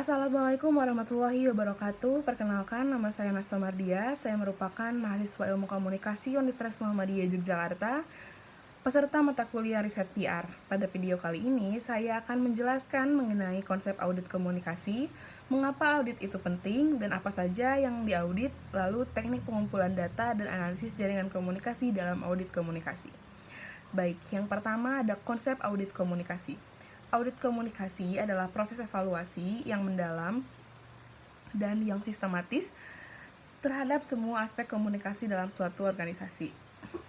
Assalamualaikum warahmatullahi wabarakatuh. Perkenalkan, nama saya Nasla Mardia. Saya merupakan mahasiswa Ilmu Komunikasi Universitas Muhammadiyah Yogyakarta, peserta mata kuliah riset PR. Pada video kali ini, saya akan menjelaskan mengenai konsep audit komunikasi, mengapa audit itu penting, dan apa saja yang diaudit, lalu teknik pengumpulan data dan analisis jaringan komunikasi dalam audit komunikasi. Baik, yang pertama ada konsep audit komunikasi. Audit komunikasi adalah proses evaluasi yang mendalam dan yang sistematis terhadap semua aspek komunikasi dalam suatu organisasi.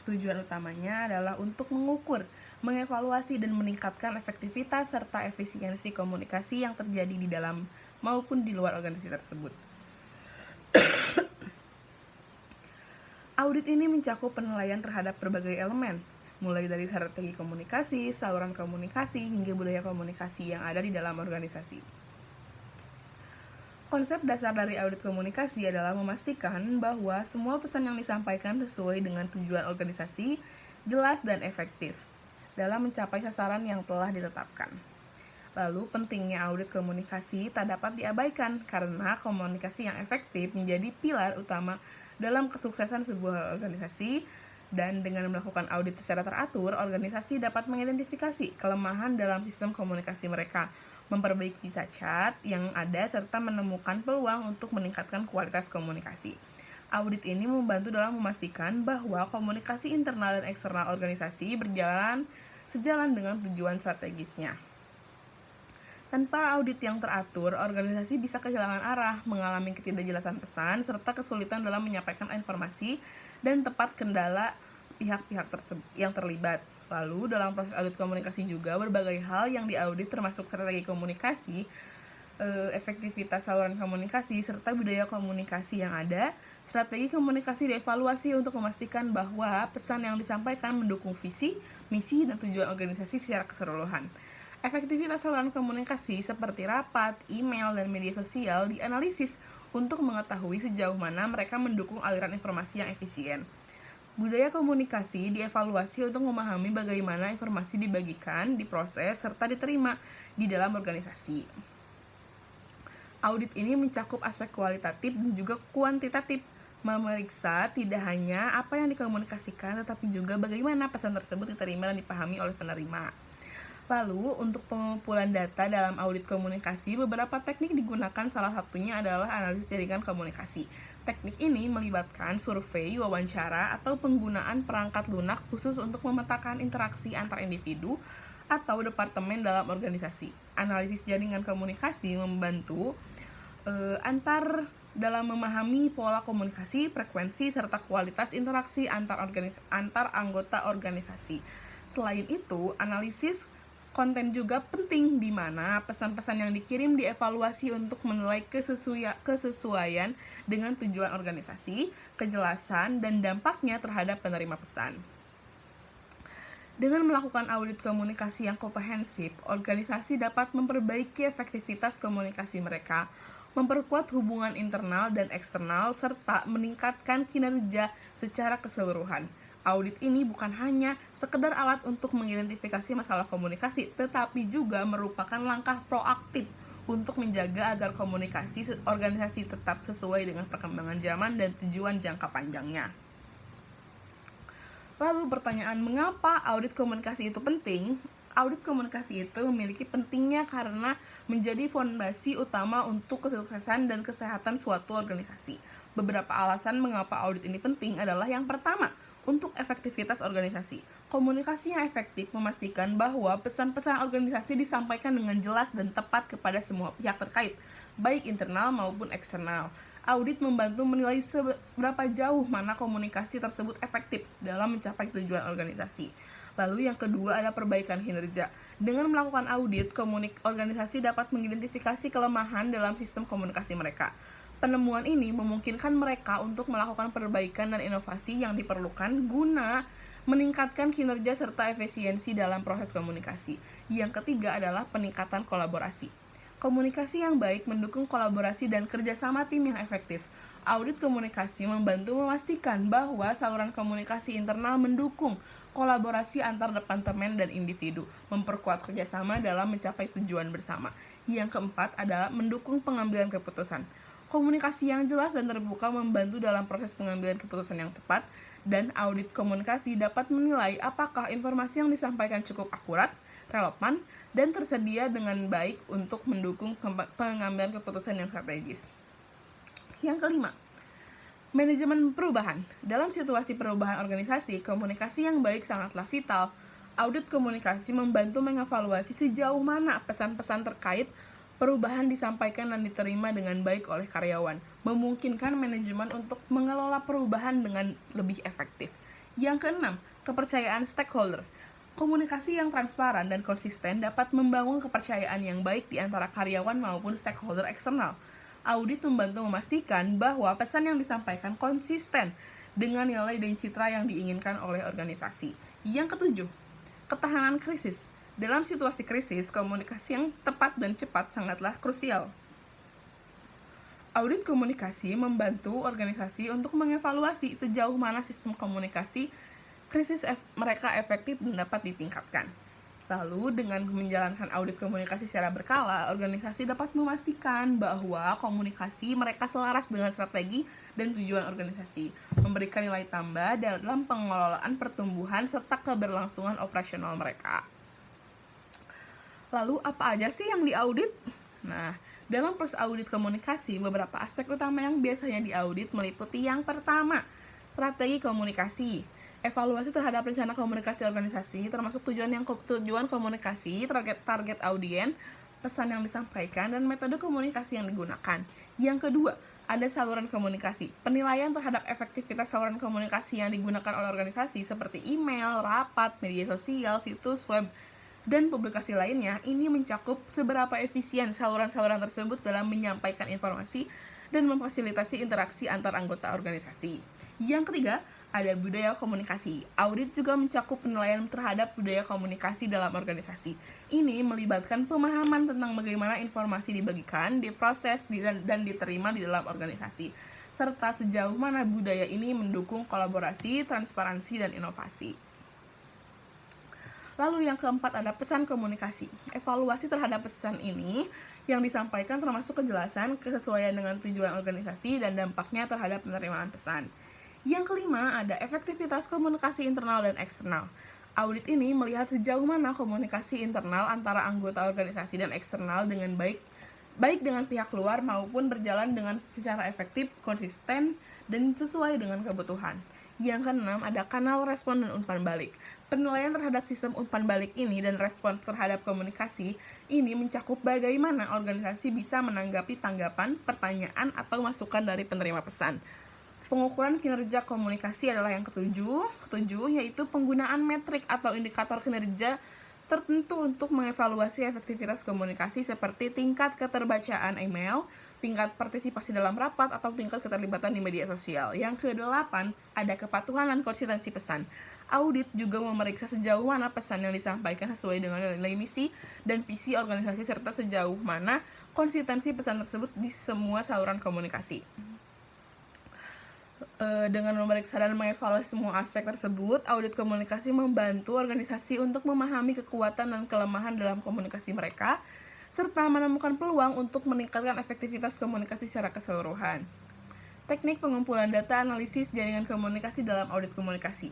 Tujuan utamanya adalah untuk mengukur, mengevaluasi, dan meningkatkan efektivitas serta efisiensi komunikasi yang terjadi di dalam maupun di luar organisasi tersebut. Audit ini mencakup penilaian terhadap berbagai elemen, mulai dari strategi komunikasi, saluran komunikasi, hingga budaya komunikasi yang ada di dalam organisasi. Konsep dasar dari audit komunikasi adalah memastikan bahwa semua pesan yang disampaikan sesuai dengan tujuan organisasi, jelas dan efektif dalam mencapai sasaran yang telah ditetapkan. Lalu, pentingnya audit komunikasi tak dapat diabaikan karena komunikasi yang efektif menjadi pilar utama dalam kesuksesan sebuah organisasi. Dan dengan melakukan audit secara teratur, organisasi dapat mengidentifikasi kelemahan dalam sistem komunikasi mereka, memperbaiki cacat yang ada, serta menemukan peluang untuk meningkatkan kualitas komunikasi. Audit ini membantu dalam memastikan bahwa komunikasi internal dan eksternal organisasi berjalan sejalan dengan tujuan strategisnya. Tanpa audit yang teratur, organisasi bisa kehilangan arah, mengalami ketidakjelasan pesan, serta kesulitan dalam menyampaikan informasi dan tepat kendala pihak-pihak yang terlibat. Lalu, dalam proses audit komunikasi juga berbagai hal yang diaudit termasuk strategi komunikasi, efektivitas saluran komunikasi, serta budaya komunikasi yang ada. Strategi komunikasi dievaluasi untuk memastikan bahwa pesan yang disampaikan mendukung visi, misi, dan tujuan organisasi secara keseluruhan. Efektivitas saluran komunikasi seperti rapat, email, dan media sosial dianalisis untuk mengetahui sejauh mana mereka mendukung aliran informasi yang efisien. Budaya komunikasi dievaluasi untuk memahami bagaimana informasi dibagikan, diproses, serta diterima di dalam organisasi. Audit ini mencakup aspek kualitatif dan juga kuantitatif, memeriksa tidak hanya apa yang dikomunikasikan, tetapi juga bagaimana pesan tersebut diterima dan dipahami oleh penerima. Lalu, untuk pengumpulan data dalam audit komunikasi, beberapa teknik digunakan, salah satunya adalah analisis jaringan komunikasi. Teknik ini melibatkan survei, wawancara, atau penggunaan perangkat lunak khusus untuk memetakan interaksi antar individu atau departemen dalam organisasi. Analisis jaringan komunikasi membantu dalam memahami pola komunikasi, frekuensi, serta kualitas interaksi antar anggota organisasi. Selain itu, analisis konten juga penting, di mana pesan-pesan yang dikirim dievaluasi untuk menilai kesesuaian dengan tujuan organisasi, kejelasan, dan dampaknya terhadap penerima pesan. Dengan melakukan audit komunikasi yang komprehensif, organisasi dapat memperbaiki efektivitas komunikasi mereka, memperkuat hubungan internal dan eksternal, serta meningkatkan kinerja secara keseluruhan. Audit ini bukan hanya sekedar alat untuk mengidentifikasi masalah komunikasi, tetapi juga merupakan langkah proaktif untuk menjaga agar komunikasi organisasi tetap sesuai dengan perkembangan zaman dan tujuan jangka panjangnya. Lalu pertanyaan, mengapa audit komunikasi itu penting? Audit komunikasi itu memiliki pentingnya karena menjadi fondasi utama untuk kesuksesan dan kesehatan suatu organisasi. Beberapa alasan mengapa audit ini penting adalah yang pertama, untuk efektivitas organisasi. Komunikasi yang efektif memastikan bahwa pesan-pesan organisasi disampaikan dengan jelas dan tepat kepada semua pihak terkait, baik internal maupun eksternal. Audit membantu menilai seberapa jauh mana komunikasi tersebut efektif dalam mencapai tujuan organisasi. Lalu yang kedua ada perbaikan kinerja. Dengan melakukan audit, organisasi dapat mengidentifikasi kelemahan dalam sistem komunikasi mereka. Penemuan ini memungkinkan mereka untuk melakukan perbaikan dan inovasi yang diperlukan guna meningkatkan kinerja serta efisiensi dalam proses komunikasi. Yang ketiga adalah peningkatan kolaborasi. Komunikasi yang baik mendukung kolaborasi dan kerjasama tim yang efektif. Audit komunikasi membantu memastikan bahwa saluran komunikasi internal mendukung kolaborasi antar departemen dan individu, memperkuat kerjasama dalam mencapai tujuan bersama. Yang keempat adalah mendukung pengambilan keputusan. Komunikasi yang jelas dan terbuka membantu dalam proses pengambilan keputusan yang tepat, dan audit komunikasi dapat menilai apakah informasi yang disampaikan cukup akurat, relevan, dan tersedia dengan baik untuk mendukung pengambilan keputusan yang strategis. Yang kelima, manajemen perubahan. Dalam situasi perubahan organisasi, komunikasi yang baik sangatlah vital. Audit komunikasi membantu mengevaluasi sejauh mana pesan-pesan terkait perubahan disampaikan dan diterima dengan baik oleh karyawan, memungkinkan manajemen untuk mengelola perubahan dengan lebih efektif. Yang keenam, kepercayaan stakeholder. Komunikasi yang transparan dan konsisten dapat membangun kepercayaan yang baik di antara karyawan maupun stakeholder eksternal. Audit membantu memastikan bahwa pesan yang disampaikan konsisten dengan nilai dan citra yang diinginkan oleh organisasi. Yang ketujuh, ketahanan krisis. Dalam situasi krisis, komunikasi yang tepat dan cepat sangatlah krusial. Audit komunikasi membantu organisasi untuk mengevaluasi sejauh mana sistem komunikasi krisis mereka efektif dan dapat ditingkatkan. Lalu, dengan menjalankan audit komunikasi secara berkala, organisasi dapat memastikan bahwa komunikasi mereka selaras dengan strategi dan tujuan organisasi, memberikan nilai tambah dalam pengelolaan pertumbuhan serta keberlangsungan operasional mereka. Lalu, apa aja sih yang diaudit? Nah, dalam proses audit komunikasi, beberapa aspek utama yang biasanya diaudit meliputi yang pertama, strategi komunikasi. Evaluasi terhadap rencana komunikasi organisasi, termasuk tujuan komunikasi, target audien, pesan yang disampaikan, dan metode komunikasi yang digunakan. Yang kedua, ada saluran komunikasi. Penilaian terhadap efektivitas saluran komunikasi yang digunakan oleh organisasi seperti email, rapat, media sosial, situs web, dan publikasi lainnya. Ini mencakup seberapa efisien saluran-saluran tersebut dalam menyampaikan informasi dan memfasilitasi interaksi antar anggota organisasi. Yang ketiga, ada budaya komunikasi. Audit juga mencakup penilaian terhadap budaya komunikasi dalam organisasi. Ini melibatkan pemahaman tentang bagaimana informasi dibagikan, diproses, dan diterima di dalam organisasi, serta sejauh mana budaya ini mendukung kolaborasi, transparansi, dan inovasi. Lalu yang keempat ada pesan komunikasi. Evaluasi terhadap pesan ini yang disampaikan termasuk kejelasan, kesesuaian dengan tujuan organisasi, dan dampaknya terhadap penerimaan pesan. Yang kelima, ada efektivitas komunikasi internal dan eksternal. Audit ini melihat sejauh mana komunikasi internal antara anggota organisasi dan eksternal dengan baik dengan pihak luar maupun berjalan dengan secara efektif, konsisten, dan sesuai dengan kebutuhan. Yang keenam, ada kanal respon dan umpan balik. Penilaian terhadap sistem umpan balik ini dan respon terhadap komunikasi ini mencakup bagaimana organisasi bisa menanggapi tanggapan, pertanyaan, atau masukan dari penerima pesan. Pengukuran kinerja komunikasi adalah yang ketujuh, yaitu penggunaan metrik atau indikator kinerja tertentu untuk mengevaluasi efektivitas komunikasi seperti tingkat keterbacaan email, tingkat partisipasi dalam rapat, atau tingkat keterlibatan di media sosial. Yang kedelapan, ada kepatuhan dan konsistensi pesan. Audit juga memeriksa sejauh mana pesan yang disampaikan sesuai dengan nilai misi dan visi organisasi serta sejauh mana konsistensi pesan tersebut di semua saluran komunikasi. Dengan memeriksa dan mengevaluasi semua aspek tersebut, audit komunikasi membantu organisasi untuk memahami kekuatan dan kelemahan dalam komunikasi mereka, serta menemukan peluang untuk meningkatkan efektivitas komunikasi secara keseluruhan. Teknik pengumpulan data analisis jaringan komunikasi dalam audit komunikasi.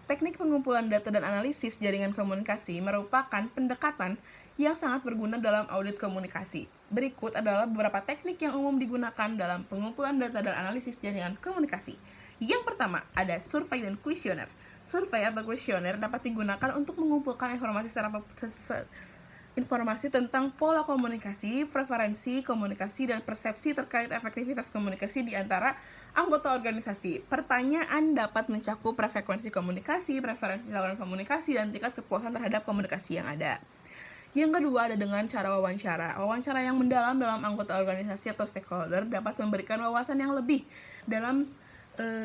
Teknik pengumpulan data dan analisis jaringan komunikasi merupakan pendekatan yang sangat berguna dalam audit komunikasi. Berikut adalah beberapa teknik yang umum digunakan dalam pengumpulan data dan analisis jaringan komunikasi. Yang pertama, ada survei dan kuesioner. Survei atau kuesioner dapat digunakan untuk mengumpulkan informasi tentang pola komunikasi, preferensi komunikasi, dan persepsi terkait efektivitas komunikasi di antara anggota organisasi. Pertanyaan dapat mencakup frekuensi komunikasi, preferensi saluran komunikasi, dan tingkat kepuasan terhadap komunikasi yang ada. Yang kedua ada dengan cara wawancara. Wawancara yang mendalam dalam anggota organisasi atau stakeholder dapat memberikan wawasan yang lebih dalam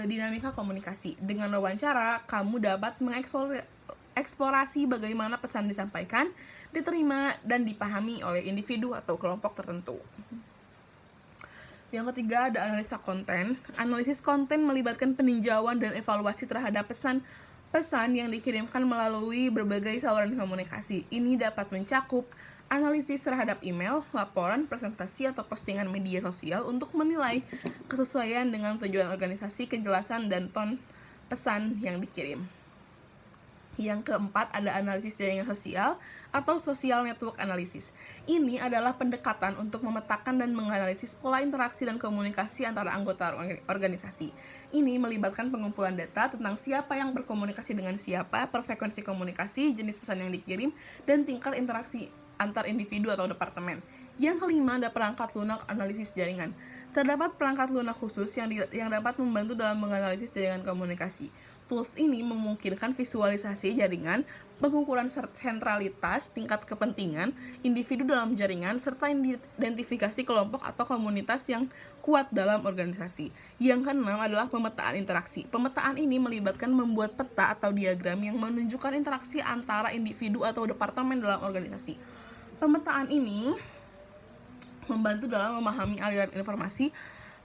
dinamika komunikasi. Dengan wawancara, kamu dapat mengeksplorasi bagaimana pesan disampaikan, diterima, dan dipahami oleh individu atau kelompok tertentu. Yang ketiga ada analisa konten. Analisis konten melibatkan peninjauan dan evaluasi terhadap pesan yang dikirimkan melalui berbagai saluran komunikasi. Ini dapat mencakup analisis terhadap email, laporan, presentasi, atau postingan media sosial untuk menilai kesesuaian dengan tujuan organisasi, kejelasan, dan ton pesan yang dikirim. Yang keempat ada analisis jaringan sosial atau social network analysis. Ini adalah pendekatan untuk memetakan dan menganalisis pola interaksi dan komunikasi antara anggota organisasi. Ini melibatkan pengumpulan data tentang siapa yang berkomunikasi dengan siapa, per frekuensi komunikasi, jenis pesan yang dikirim, dan tingkat interaksi antar individu atau departemen. Yang kelima ada perangkat lunak analisis jaringan. Terdapat perangkat lunak khusus yang dapat membantu dalam menganalisis jaringan komunikasi. Tools ini memungkinkan visualisasi jaringan, pengukuran sentralitas, tingkat kepentingan, individu dalam jaringan, serta identifikasi kelompok atau komunitas yang kuat dalam organisasi. Yang keenam adalah pemetaan interaksi. Pemetaan ini melibatkan membuat peta atau diagram yang menunjukkan interaksi antara individu atau departemen dalam organisasi. Pemetaan ini membantu dalam memahami aliran informasi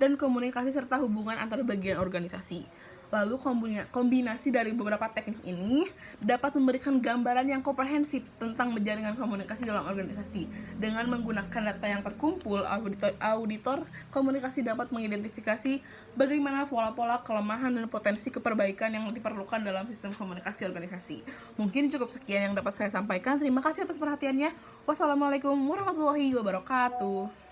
dan komunikasi serta hubungan antar bagian organisasi. Lalu kombinasi dari beberapa teknik ini dapat memberikan gambaran yang komprehensif tentang jaringan komunikasi dalam organisasi. Dengan menggunakan data yang terkumpul, auditor komunikasi dapat mengidentifikasi bagaimana pola-pola kelemahan dan potensi keperbaikan yang diperlukan dalam sistem komunikasi organisasi. Mungkin cukup sekian yang dapat saya sampaikan. Terima kasih atas perhatiannya. Wassalamualaikum warahmatullahi wabarakatuh.